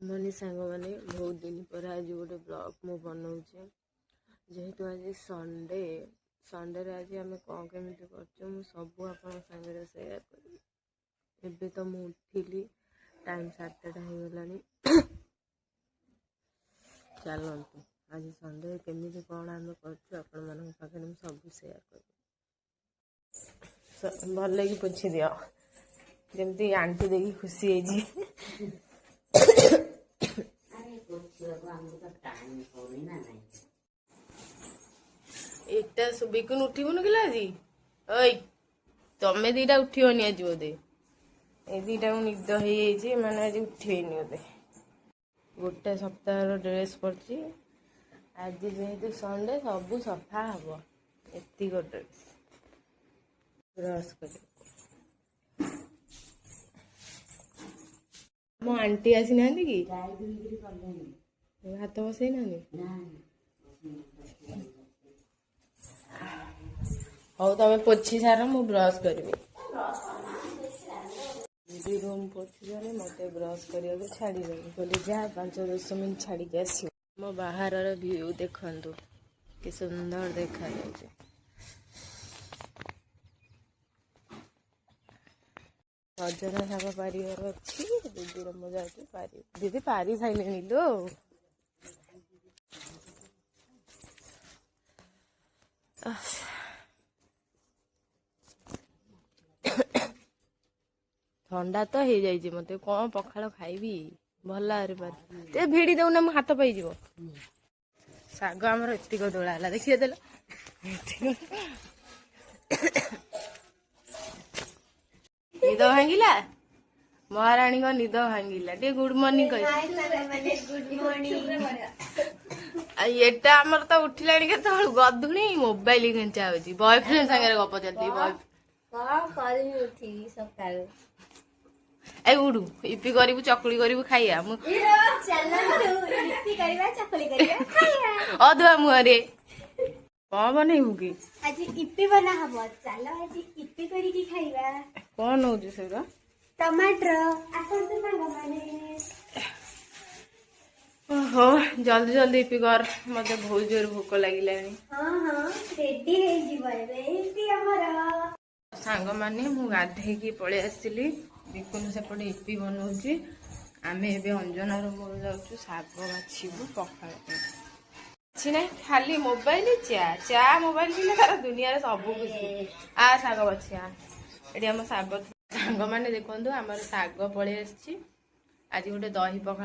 Money सांग मैंने बहुत दिन पर आज गोटे ब्लॉग मु बनाऊे जेहेतु आज संडे संडे रे आज आम कौन केमी कर सब आप सागर सेयार करी। एबे तो मु उठिली टाइम 7टा हो गलानी। चलतु आज संडे केमी कौन आम कर सब सेयार कर भल लगी पोछी दियो जमती आंटी देखी खुशी है। एटा बिकुन उठिबुन किला आज ओई तमे दीटा उठिबनी आज बोधे ए दीटा निद हो मैंने आज उठेनी बोधे गोटे सप्ताह ड्रेस पड़ी आज जेहेतु संडे सब सफा हम एतिक ड्रेस ब्रश कर मो आंटी आसी ना कि हाथ बसई ना हौ तमें पोछी सार मु ब्रश करी रूम पोछी सारे मत ब्रश करने छाड़ी बोली जा 5-10 मिनट छाड़ी आस मो बाहर व्यू देखु कि सुंदर देखा जाए। सजना शाग पारिवार अच्छी दीदी मजा पारी दीदी पारी सारे लो ठंडा तो हो जाए मत कौन पखाड़ खाइबी भल ते भिड़ी दौना मो हाथ पाई शाग आमर एतिक दोला है देखिए देल निद भांगिला महाराणी को निद भांगिला टे गुड मॉर्निंग एटा आमर तो उठिला के गधुणी मोबाइल खेचा हो बॉयफ्रेंड सागर गप चलती ए उड़ू इपी करू चकुली करू खाइया अधुआ मुहरे कौन बनइबू कि आज इपी बना हबो चलो आज इपी करी की खाइबा कौन होउछ सेरा टमाटर आसन से सांग माने ओहो जल्दी जल्दी इपी कर मते बहुत जोर भूख लागिलानी। हां रेडी हे जीवा इपी हमरा सांग माने मु गाधे की पळे आसिली बिकुन सेपटे इपी बनाउची आमे एबे अंजना रो मोर जाउछु साग बाछिबु पखाळ छी ना खाली मोबाइल चा चा मोबाइल पिले तार दुनिया रे सब कुछ आ साग बाछिया एडी हम साग सांग माने देखंतु हमर साग पळे आछि आज गोटे दही पखाळ